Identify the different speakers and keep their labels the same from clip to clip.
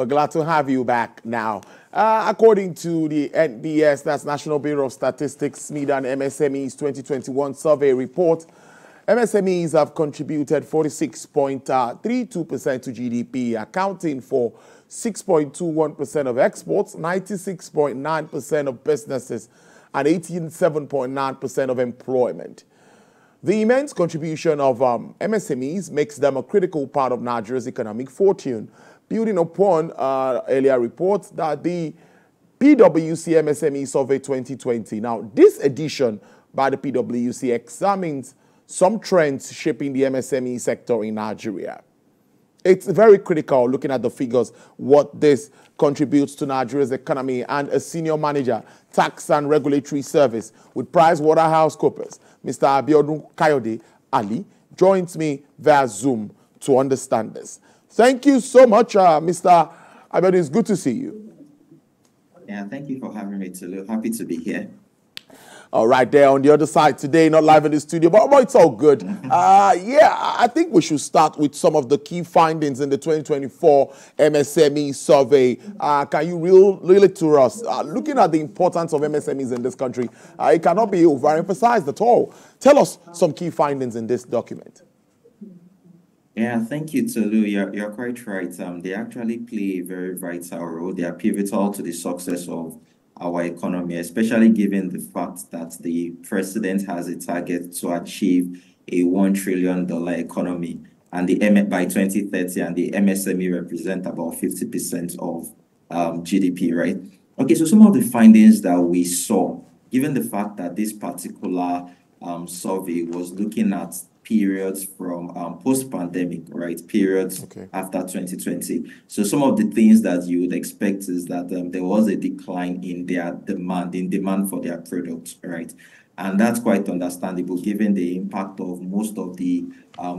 Speaker 1: We're glad to have you back now. According to the NBS, that's National Bureau of Statistics, SMEs and MSMEs 2021 survey report, MSMEs have contributed 46.32% to GDP, accounting for 6.21% of exports, 96.9% of businesses, and 87.9% of employment. The immense contribution of MSMEs makes them a critical part of Nigeria's economic fortune, building upon earlier reports that the PwC MSME Survey 2020. Now, this edition by the PwC examines some trends shaping the MSME sector in Nigeria. It's very critical, looking at the figures, what this contributes to Nigeria's economy. And a senior manager, tax and regulatory service with PricewaterhouseCoopers, Mr. Abiodun Kayode Ali, joins me via Zoom to understand this. Thank you so much, Mr. Abiodun. It's good to see you.
Speaker 2: Yeah, thank you for having me, Tulu. Happy to be here.
Speaker 1: All right, there on the other side today, not live in the studio, but it's all good. Yeah, I think we should start with some of the key findings in the 2024 MSME survey. Can you reel it to us? Looking at the importance of MSMEs in this country, it cannot be overemphasized at all. Tell us some key findings in this document.
Speaker 2: Yeah, thank you, Tolu. You're quite right. They actually play a very vital role. They are pivotal to the success of our economy, especially given the fact that the president has a target to achieve a $1 trillion economy and by 2030, and the MSME represent about 50% of GDP, right? Okay, so some of the findings that we saw, given the fact that this particular survey was looking at periods from post-pandemic, right? Periods after 2020. So some of the things that you would expect is that there was a decline in their demand for their products, right? And that's quite understandable given the impact of most of the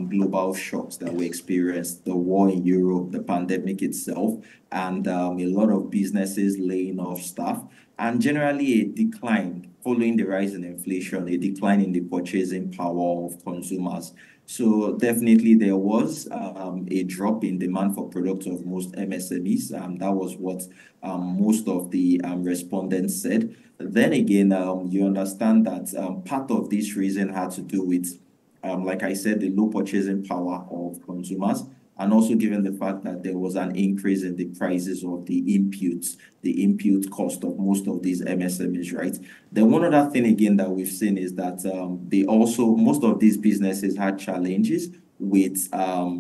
Speaker 2: global shocks that we experienced, the war in Europe, the pandemic itself, and a lot of businesses laying off staff, and generally a decline following the rise in inflation, a decline in the purchasing power of consumers. So definitely there was a drop in demand for products of most MSMEs. That was what most of the respondents said. Then again, you understand that part of this reason had to do with, like I said, the low purchasing power of consumers, and also given the fact that there was an increase in the prices of the input cost of most of these MSMEs, right? Then one other thing again that we've seen is that most of these businesses had challenges with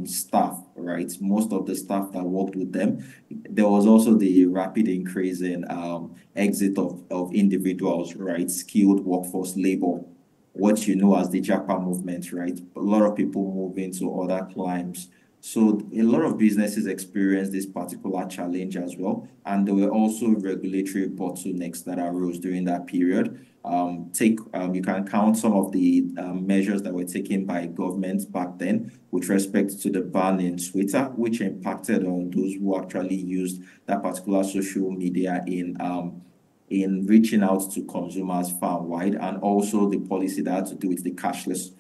Speaker 2: staff, right? Most of the staff that worked with them. There was also the rapid increase in exit of individuals, right? Skilled workforce labor, what you know as the Japa movement, right? A lot of people moving to other climes. So a lot of businesses experienced this particular challenge as well. And there were also regulatory bottlenecks that arose during that period. You can count some of the measures that were taken by governments back then with respect to the ban in Twitter, which impacted on those who actually used that particular social media in reaching out to consumers far and wide, and also the policy that had to do with the cashless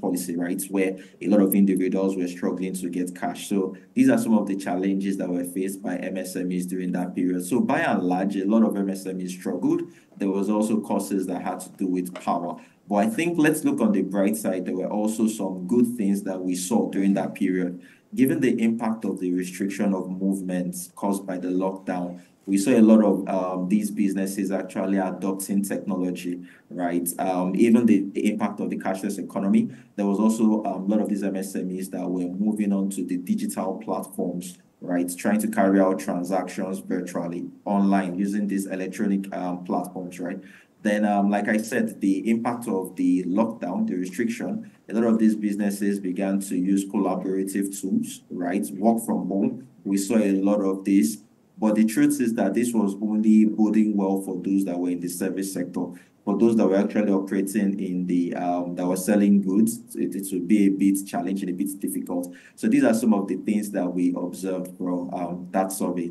Speaker 2: policy, right, where a lot of individuals were struggling to get cash. So these are some of the challenges that were faced by MSMEs during that period. So by and large, a lot of MSMEs struggled. There was also causes that had to do with power. But I think let's look on the bright side. There were also some good things that we saw during that period. Given the impact of the restriction of movements caused by the lockdown, we saw a lot of these businesses actually adopting technology, right? Even the impact of the cashless economy, there was also a lot of these MSMEs that were moving on to the digital platforms, right? Trying to carry out transactions virtually, online, using these electronic platforms, right? Then, like I said, the impact of the lockdown, the restriction, a lot of these businesses began to use collaborative tools, right? Work from home. We saw a lot of this. But the truth is that this was only boding well for those that were in the service sector. For those that were actually operating in the, that were selling goods, it would be a bit challenging, a bit difficult. So these are some of the things that we observed from that survey.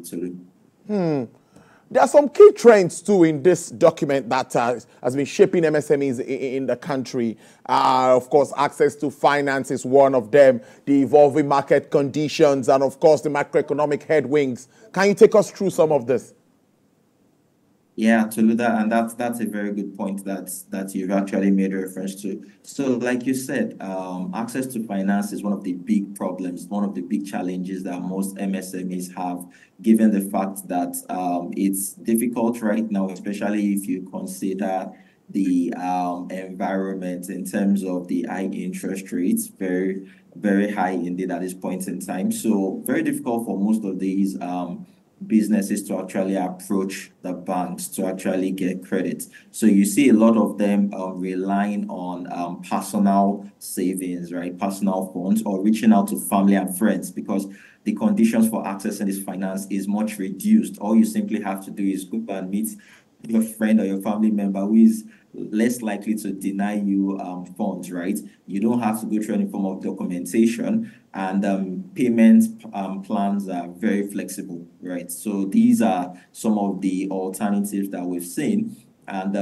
Speaker 1: There are some key trends, too, in this document that has been shaping MSMEs in the country. Of course, access to finance is one of them, the evolving market conditions, and, of course, the macroeconomic headwinds. Can you take us through some of this?
Speaker 2: Yeah, Toluda, and that's a very good point that you've actually made a reference to. So, like you said, access to finance is one of the big problems, one of the big challenges that most MSMEs have, given the fact that it's difficult right now, especially if you consider the environment in terms of the high interest rates, very, very high indeed at this point in time. So, very difficult for most of these businesses to actually approach the banks to actually get credit. So you see a lot of them relying on personal savings, right? Personal funds, or reaching out to family and friends, because the conditions for accessing this finance is much reduced. All you simply have to do is go and meet your friend or your family member who is less likely to deny you funds, right? You don't have to go through any form of documentation, and payment plans are very flexible, right? So these are some of the alternatives that we've seen. And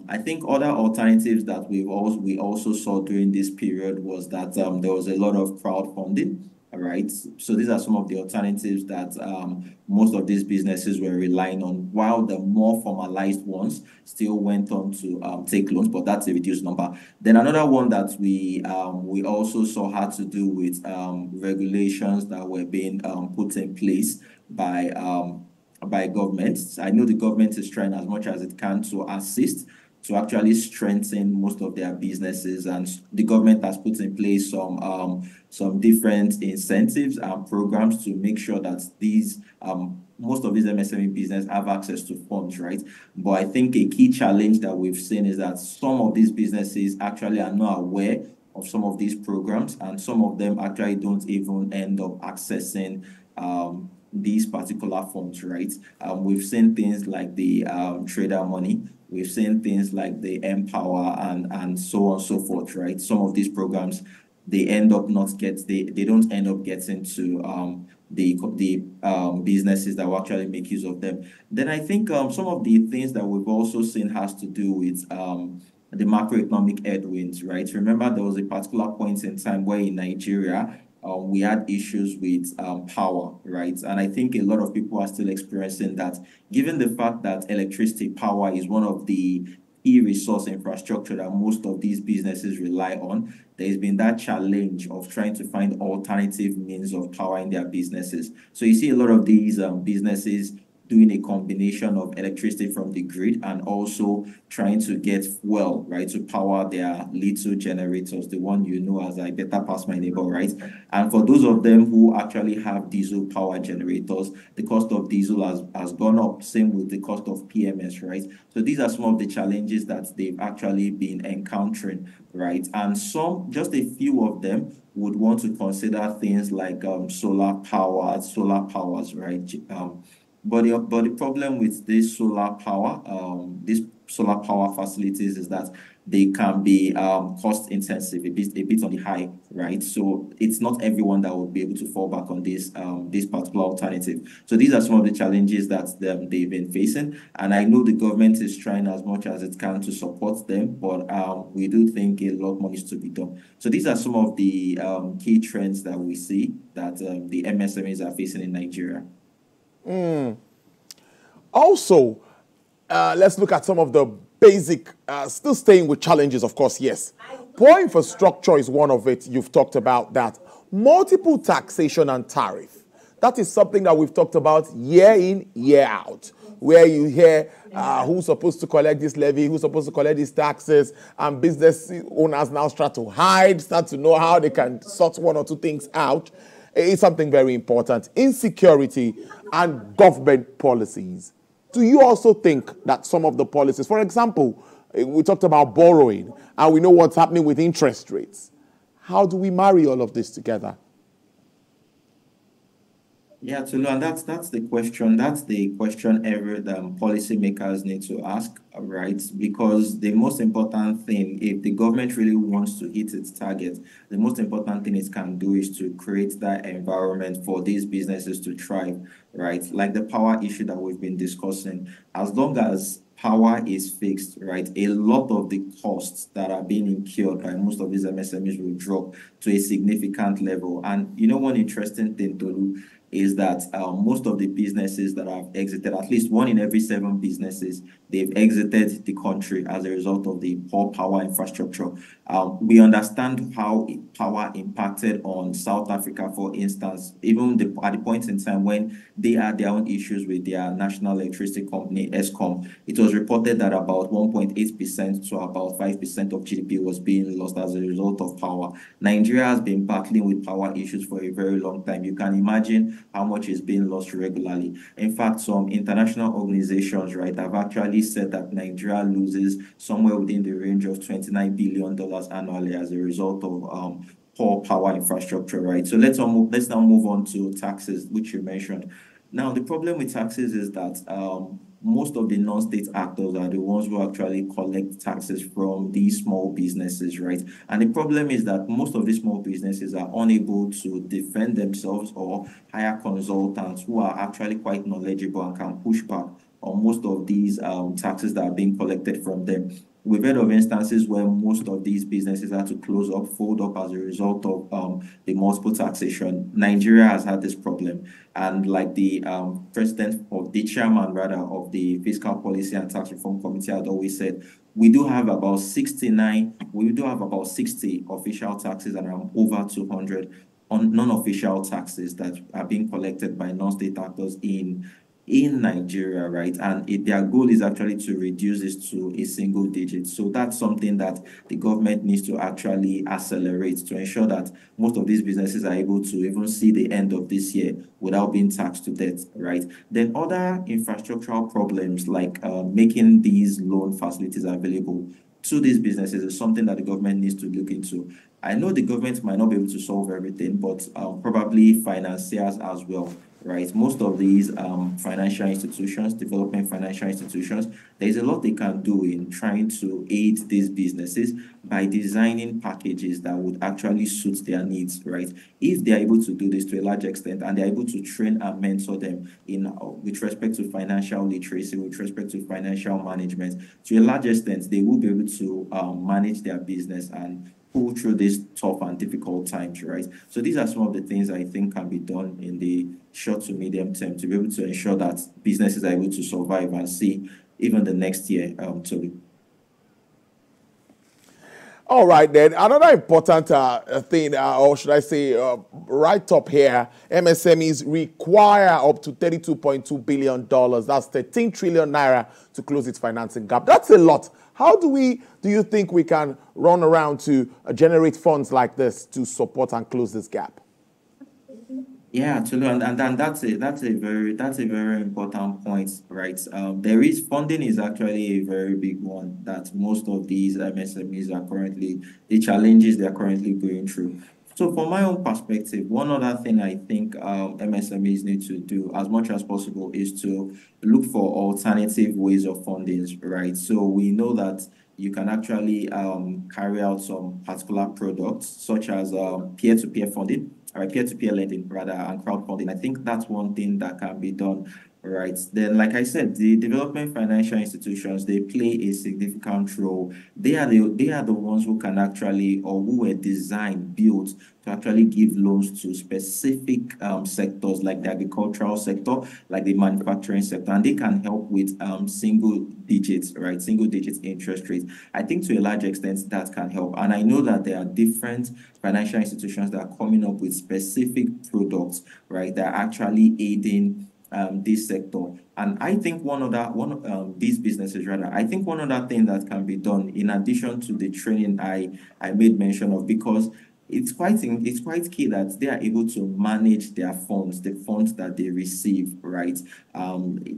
Speaker 2: I think other alternatives that we also saw during this period was that there was a lot of crowdfunding. All right. So these are some of the alternatives that most of these businesses were relying on, while the more formalized ones still went on to take loans, but that's a reduced number. Then another one that we also saw had to do with regulations that were being put in place by governments. I know the government is trying as much as it can to assist, to actually strengthen most of their businesses, and the government has put in place some different incentives and programs to make sure that these most of these MSME business have access to funds, right? But I think a key challenge that we've seen is that some of these businesses actually are not aware of some of these programs, and some of them actually don't even end up accessing these particular funds, right? We've seen things like the trader money. We've seen things like the Empower and so on and so forth, right? Some of these programs, they don't end up getting to the businesses that will actually make use of them. Then I think some of the things that we've also seen has to do with the macroeconomic headwinds, right? Remember, there was a particular point in time where in Nigeria, we had issues with power, right? And I think a lot of people are still experiencing that, given the fact that electricity power is one of the key resource infrastructure that most of these businesses rely on. There's been that challenge of trying to find alternative means of power in their businesses. So you see a lot of these businesses doing a combination of electricity from the grid and also trying to get fuel, right, to power their little generators, the one as I better pass my neighbor, right? And for those of them who actually have diesel power generators, the cost of diesel has gone up, same with the cost of PMS, right? So these are some of the challenges that they've actually been encountering, right? And just a few of them would want to consider things like solar powers, right? But the problem with this solar power, these solar power facilities, is that they can be cost intensive, a bit on the high, right? So it's not everyone that will be able to fall back on this particular alternative. So these are some of the challenges that they've been facing, and I know the government is trying as much as it can to support them, but we do think a lot more needs to be done. So these are some of the key trends that we see that the MSMEs are facing in Nigeria.
Speaker 1: Also, let's look at some of the basic, still staying with challenges, of course, yes. Poor infrastructure is one of it. You've talked about that. Multiple taxation and tariff. That is something that we've talked about year in, year out, where you hear who's supposed to collect this levy, who's supposed to collect these taxes, and business owners now start to know how they can sort one or two things out. It's something very important. Insecurity and government policies. Do you also think that some of the policies, for example, we talked about borrowing, and we know what's happening with interest rates. How do we marry all of this together?
Speaker 2: Yeah, Tulu, and that's the question. That's the question every policymakers need to ask, right? Because the most important thing, if the government really wants to hit its target, the most important thing it can do is to create that environment for these businesses to thrive, right? Like the power issue that we've been discussing. As long as power is fixed, right, a lot of the costs that are being incurred by most of these MSMEs will drop to a significant level. And you know, one interesting thing, Tolu, is that most of the businesses that have exited, at least one in every 7 businesses, they've exited the country as a result of the poor power infrastructure. We understand how power impacted on South Africa, for instance, even at the point in time when they had their own issues with their national electricity company, ESCOM. It was reported that about 1.8% to about 5% of GDP was being lost as a result of power. Nigeria has been battling with power issues for a very long time. You can imagine how much is being lost regularly. In fact, some international organizations, right, have actually said that Nigeria loses somewhere within the range of $29 billion annually as a result of poor power infrastructure, right? So let's now move on to taxes, which you mentioned. Now, the problem with taxes is that most of the non-state actors are the ones who actually collect taxes from these small businesses, right? And the problem is that most of these small businesses are unable to defend themselves or hire consultants who are actually quite knowledgeable and can push back on most of these taxes that are being collected from them. We've heard of instances where most of these businesses had to close up, fold up as a result of the multiple taxation. Nigeria has had this problem. And like the president of the chairman, rather, of the Fiscal Policy and Tax Reform Committee had always said, we do have about 60 official taxes and around over 200 on non-official taxes that are being collected by non-state actors in Nigeria, right? And their goal is actually to reduce this to a single digit. So that's something that the government needs to actually accelerate to ensure that most of these businesses are able to even see the end of this year without being taxed to death, right? Then other infrastructural problems like making these loan facilities available to these businesses is something that the government needs to look into. I know the government might not be able to solve everything, but probably financiers as well, right? Most of these financial institutions, developing financial institutions, there's a lot they can do in trying to aid these businesses by designing packages that would actually suit their needs, right? If they're able to do this to a large extent and they're able to train and mentor them in with respect to financial literacy, with respect to financial management, to a large extent, they will be able to manage their business and pull through these tough and difficult times, right? So these are some of the things I think can be done in the short to medium term to be able to ensure that businesses are able to survive and see even the next year to
Speaker 1: All right, then. Another important thing, or should I say, right up here, MSMEs require up to $32.2 billion. That's 13 trillion naira to close its financing gap. That's a lot. How do you think we can run around to generate funds like this to support and close this gap?
Speaker 2: Yeah, Tulu, and that's a very important point, right? There is funding is actually a very big one that most of these MSMEs are currently the challenges they are currently going through. So, from my own perspective, one other thing I think MSMEs need to do as much as possible is to look for alternative ways of funding, right? So we know that you can actually carry out some particular products such as peer-to-peer funding, or peer-to-peer lending rather, and crowdfunding. I think that's one thing that can be done, right? Then, like I said, the development financial institutions, they play a significant role. They are the ones who can actually, or who were designed, built to actually give loans to specific sectors like the agricultural sector, like the manufacturing sector, and they can help with single digits, right? Single digits interest rates. I think to a large extent that can help. And I know that there are different financial institutions that are coming up with specific products, right, that are actually aiding this sector. And I think these businesses rather, I think one other thing that can be done in addition to the training I made mention of, because it's quite key that they are able to manage their funds, the funds that they receive, right?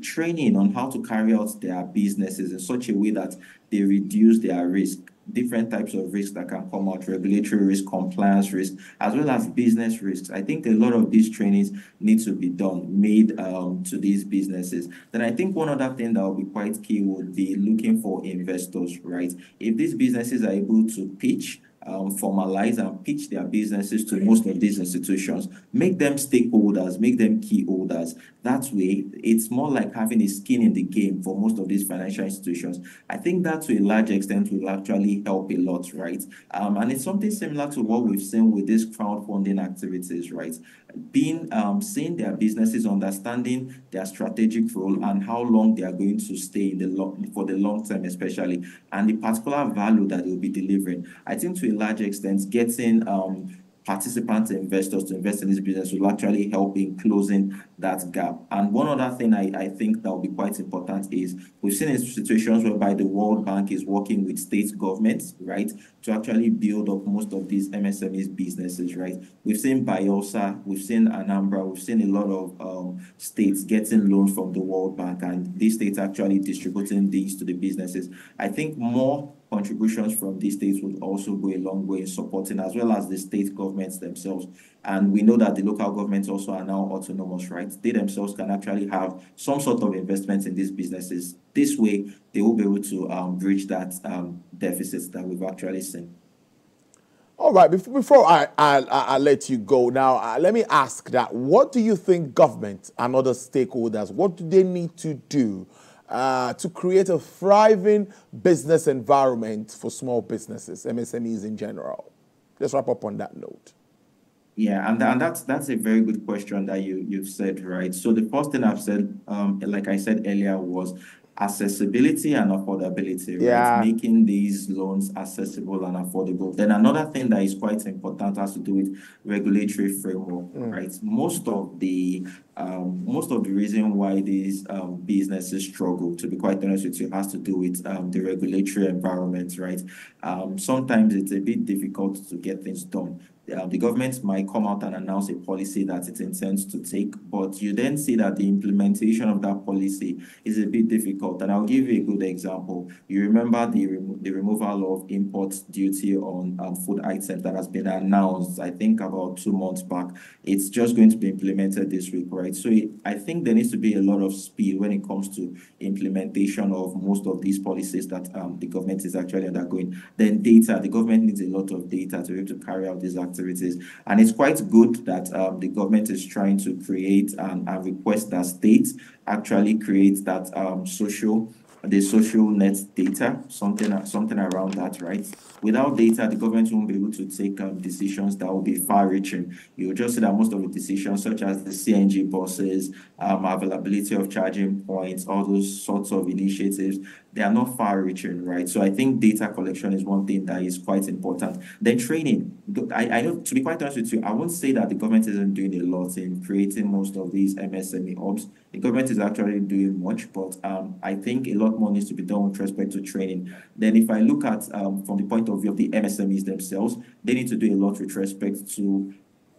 Speaker 2: Training on how to carry out their businesses in such a way that they reduce their risk, different types of risks that can come out, regulatory risk, compliance risk, as well as business risks. I think a lot of these trainings need to be made to these businesses. Then I think one other thing that will be quite key would be looking for investors, right? If these businesses are able to pitch, formalize and pitch their businesses to most of these institutions, make them stakeholders, make them key holders. That way, it's more like having a skin in the game for most of these financial institutions. I think that to a large extent will actually help a lot, right? And it's something similar to what we've seen with these crowdfunding activities, right? Seeing their businesses, understanding their strategic role and how long they are going to stay in for the long term, especially, and the particular value that they'll be delivering. I think to a large extent, getting participants and investors to invest in this business will actually help in closing that gap. And one other thing I think that will be quite important is we've seen in situations whereby the World Bank is working with state governments, right, to actually build up most of these MSMEs businesses, right? We've seen Bayelsa, we've seen Anambra, we've seen a lot of states getting loans from the World Bank, and these states actually distributing these to the businesses. I think more contributions from these states would also go a long way in supporting, as well as the state governments themselves. And we know that the local governments also are now autonomous, right? They themselves can actually have some sort of investment in these businesses. This way, they will be able to bridge that deficit that we've actually seen.
Speaker 1: All right, before I let you go now, let me ask that, what do you think government and other stakeholders, what do they need to do to create a thriving business environment for small businesses, MSMEs in general? Let's wrap up on that note.
Speaker 2: Yeah, and that's a very good question that you've said, right? So the first thing I've said, like I said earlier, was accessibility and affordability, right? Making these loans accessible and affordable. Then another thing that is quite important has to do with regulatory framework, right? Most of the reason why these businesses struggle, to be quite honest with you, has to do with the regulatory environment, right? Sometimes it's a bit difficult to get things done. The government might come out and announce a policy that it intends to take, but you then see that the implementation of that policy is a bit difficult. And I'll give you a good example. You remember the removal of import duty on food items that has been announced, I think, about 2 months back. It's just going to be implemented this week, right? So I think there needs to be a lot of speed when it comes to implementation of most of these policies that the government is actually undergoing. Then data, the government needs a lot of data to be able to carry out these activities. And it's quite good that the government is trying to create and request that states actually create that social net data, something around that, right? Without data, the government won't be able to take decisions that will be far-reaching. You'll just see that most of the decisions, such as the CNG buses, availability of charging points, all those sorts of initiatives, they are not far-reaching, right? So I think data collection is one thing that is quite important. Then training. I know, to be quite honest with you, I won't say that the government isn't doing a lot in creating most of these MSME hubs. The government is actually doing much, but I think a lot more needs to be done with respect to training. Then if I look at from the point of view of the MSMEs themselves, they need to do a lot with respect to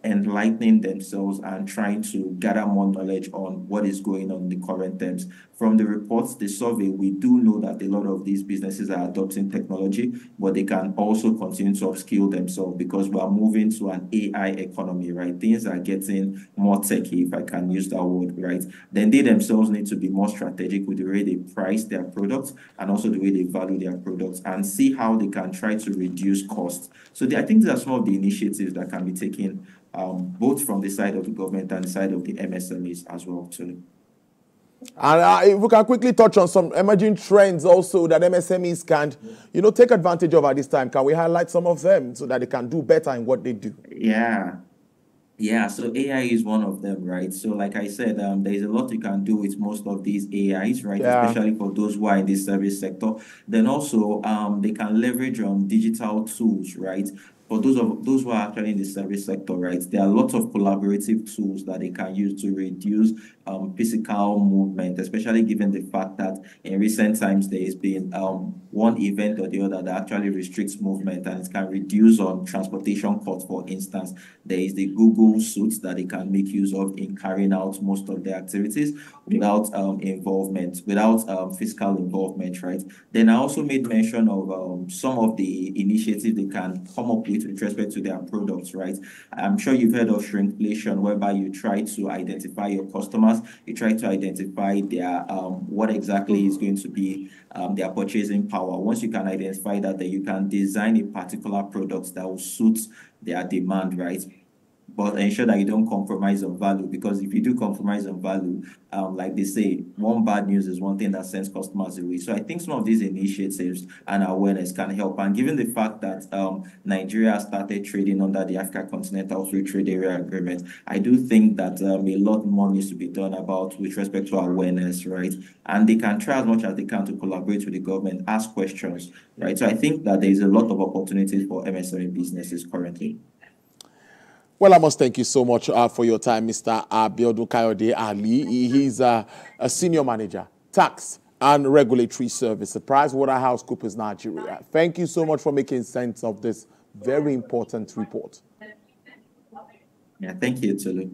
Speaker 2: enlightening themselves and trying to gather more knowledge on what is going on in the current terms. From the reports, the survey, we do know that a lot of these businesses are adopting technology, but they can also continue to upskill themselves because we are moving to an AI economy, right? Things are getting more techy, if I can use that word, right? Then they themselves need to be more strategic with the way they price their products and also the way they value their products and see how they can try to reduce costs. So I think these are some of the initiatives that can be taken both from the side of the government and the side of the MSMEs as well, too.
Speaker 1: And if we can quickly touch on some emerging trends also that MSMEs can, take advantage of at this time. Can we highlight some of them so that they can do better in what they do?
Speaker 2: Yeah, so AI is one of them, right? So like I said, there's a lot you can do with most of these AIs, right? Especially for those who are in the service sector. Then also, they can leverage on digital tools, right? For those who are actually in the service sector, right, there are lots of collaborative tools that they can use to reduce physical movement, especially given the fact that in recent times there has been one event or the other that actually restricts movement, and it can reduce on transportation costs. For instance, there is the Google suite that they can make use of in carrying out most of their activities without fiscal involvement, right? Then I also made mention of some of the initiatives they can come up with respect to their products, right? I'm sure you've heard of shrinkflation, whereby you try to identify your customers, you try to identify their what exactly is going to be their purchasing power. Once you can identify that, then you can design a particular product that will suit their demand, right? But ensure that you don't compromise on value, because if you do compromise on value, like they say, one bad news is one thing that sends customers away. So I think some of these initiatives and awareness can help. And given the fact that Nigeria started trading under the Africa Continental Free Trade Area Agreement, I do think that a lot more needs to be done about with respect to awareness, right? And they can try as much as they can to collaborate with the government, ask questions, right? So I think that there is a lot of opportunities for MSME businesses currently.
Speaker 1: Well, I must thank you so much for your time, Mr. Abiodun Kayode Ali. He's a senior manager, tax and regulatory service at PricewaterhouseCoopers Nigeria. Thank you so much for making sense of this very important report.
Speaker 2: Yeah, thank you, Tulu.